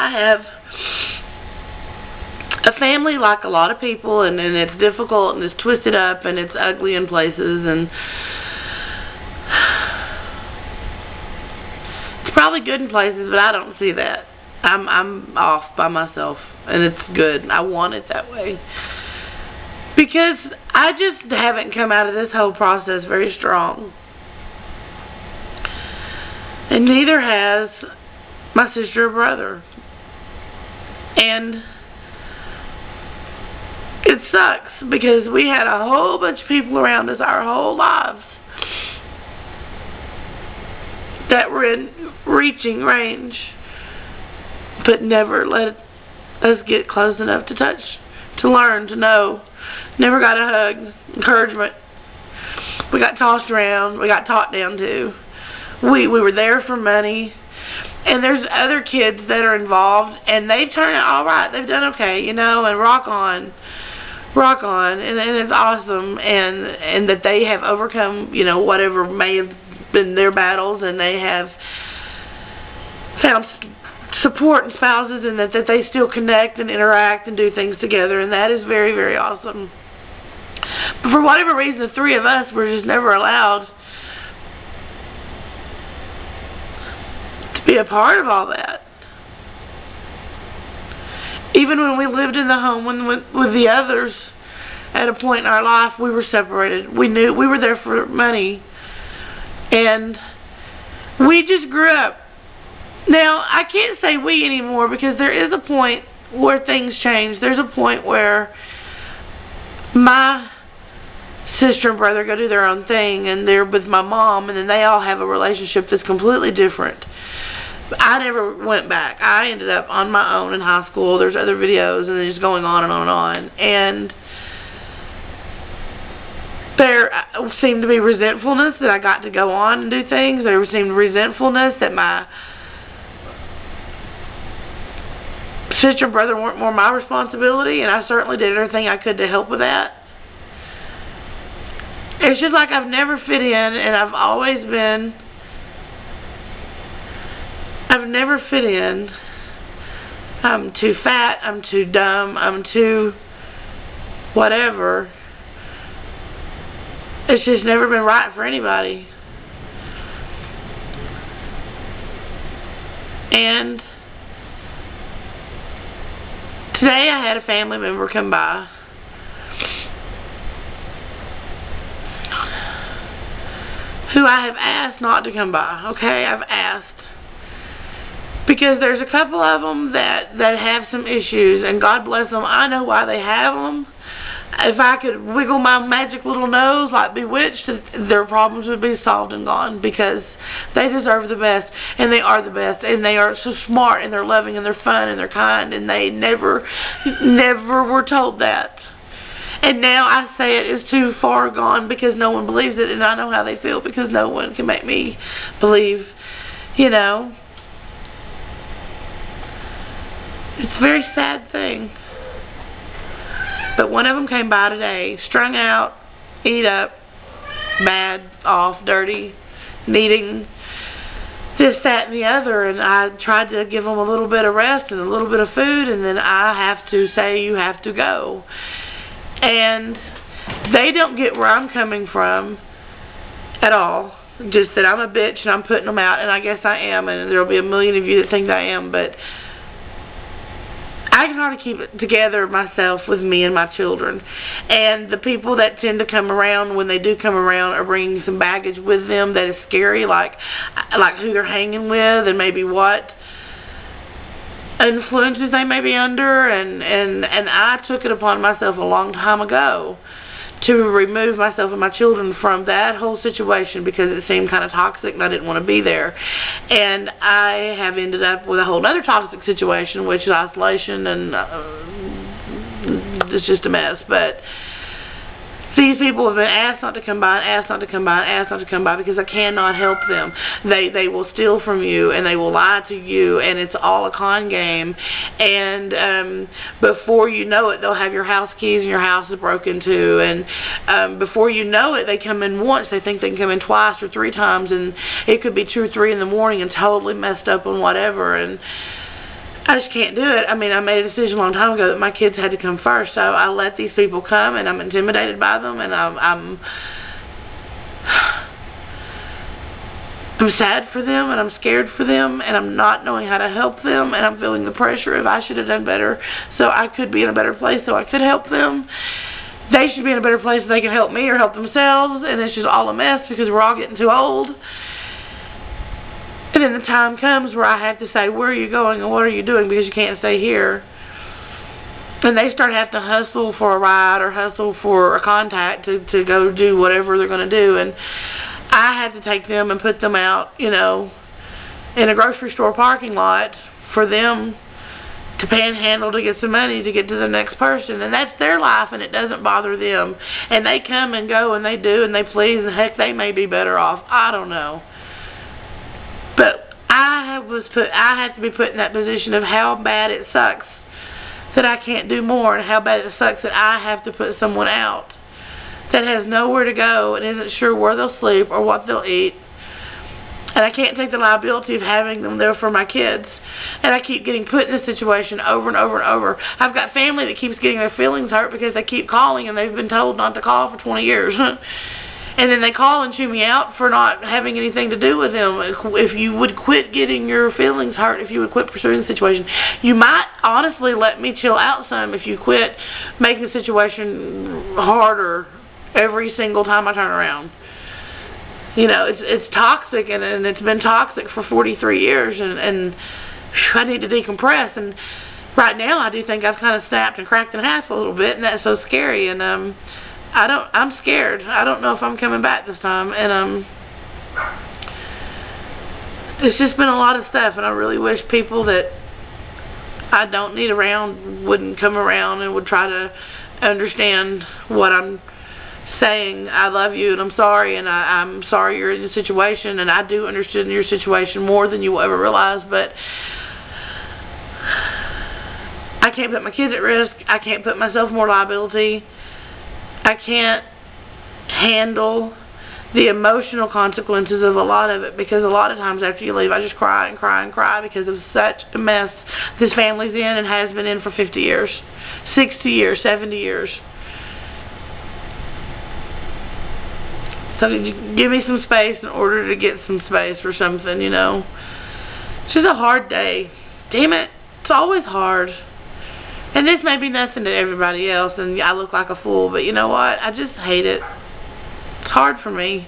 I have a family like a lot of people, and it's difficult, and it's twisted up, and it's ugly in places, and it's probably good in places, but I don't see that. I'm off by myself, and it's good. I want it that way. Because I just haven't come out of this whole process very strong. And neither has my sister or brother. And it sucks because we had a whole bunch of people around us our whole lives that were in reaching range, but never let us get close enough to touch, to learn, to know. Never got a hug, encouragement. We got tossed around. We got talked down to. We were there for money. And there's other kids that are involved, and they turn out all right. They've done okay, you know, and rock on. Rock on. And it's awesome. And that they have overcome, you know, whatever may have been their battles, and they have found support and spouses, and that they still connect and interact and do things together, and that is very, very awesome. But for whatever reason, the three of us were just never allowed to be a part of all that. Even when we lived in the home with the others, at a point in our life, we were separated. We knew we were there for money, and we just grew up. Now, I can't say we anymore because there is a point where things change. There's a point where my sister and brother go do their own thing, and they're with my mom, and then they all have a relationship that's completely different. I never went back. I ended up on my own in high school. There's other videos, and it's just going on and on and on. And there seemed to be resentfulness that I got to go on and do things. There seemed resentfulness that my sister and brother weren't more my responsibility, and I certainly did everything I could to help with that. It's just like I've never fit in, and I've never fit in. I'm too fat, I'm too dumb, I'm too whatever. It's just never been right for anybody. And today I had a family member come by who I have asked not to come by, okay? I've asked. Because there's a couple of them that have some issues, and God bless them, I know why they have them. If I could wiggle my magic little nose like Bewitched, their problems would be solved and gone, because they deserve the best, and they are the best, and they are so smart, and they're loving, and they're fun, and they're kind, and they never were told that. And now I say it is too far gone because no one believes it, and I know how they feel because no one can make me believe, you know. It's a very sad thing. But one of them came by today, strung out, eat up, bad, off, dirty, needing this, that, and the other. And I tried to give them a little bit of rest and a little bit of food, and then I have to say, you have to go. And they don't get where I'm coming from at all. Just that I'm a bitch and I'm putting them out, and I guess I am, and there will be a million of you that think I am, but I can hardly keep it together myself with me and my children. And the people that tend to come around, when they do come around, are bringing some baggage with them that is scary, like who they're hanging with, and maybe what influences they may be under. And I took it upon myself a long time ago to remove myself and my children from that whole situation because it seemed kind of toxic and I didn't want to be there. And I have ended up with a whole other toxic situation, which is isolation, and it's just a mess. But these people have been asked not to come by, and asked not to come by, and asked not to come by because I cannot help them. They will steal from you, and they will lie to you, and it's all a con game. And before you know it, they'll have your house keys and your house is broken into. And before you know it, they come in once. They think they can come in twice or three times, and it could be 2 or 3 in the morning and totally messed up and whatever. And I just can't do it. I mean, I made a decision a long time ago that my kids had to come first, so I let these people come, and I'm intimidated by them, and I'm sad for them, and I'm scared for them, and I'm not knowing how to help them, and I'm feeling the pressure of I should have done better so I could be in a better place so I could help them. They should be in a better place so they can help me or help themselves, and it's just all a mess because we're all getting too old. And then the time comes where I have to say, where are you going and what are you doing, because you can't stay here. And they start having to hustle for a ride or hustle for a contact to go do whatever they're going to do. And I have to take them and put them out, you know, in a grocery store parking lot for them to panhandle to get some money to get to the next person. And that's their life, and it doesn't bother them. And they come and go, and they do, and they please, and heck, they may be better off. I don't know. But I had to be put in that position of how bad it sucks that I can't do more, and how bad it sucks that I have to put someone out that has nowhere to go and isn't sure where they'll sleep or what they'll eat. And I can't take the liability of having them there for my kids. And I keep getting put in this situation over and over and over. I've got family that keeps getting their feelings hurt because they keep calling and they've been told not to call for 20 years. And then they call and chew me out for not having anything to do with them. If you would quit getting your feelings hurt, if you would quit pursuing the situation, you might honestly let me chill out some if you quit making the situation harder every single time I turn around. You know, it's toxic, and it's been toxic for 43 years, and I need to decompress. And right now I do think I've kind of snapped and cracked in half a little bit, and that's so scary. And I'm scared. I don't know if I'm coming back this time, and it's just been a lot of stuff, and I really wish people that I don't need around wouldn't come around and would try to understand what I'm saying. I love you, and I'm sorry, and I'm sorry you're in this situation, and I do understand your situation more than you will ever realize, but I can't put my kids at risk. I can't put myself in more liability. I can't handle the emotional consequences of a lot of it, because a lot of times after you leave I just cry and cry and cry because of such a mess this family's in and has been in for 50 years, 60 years, 70 years. So give me some space in order to get some space or something, you know. It's just a hard day. Damn it. It's always hard. And this may be nothing to everybody else, and I look like a fool, but you know what? I just hate it. It's hard for me.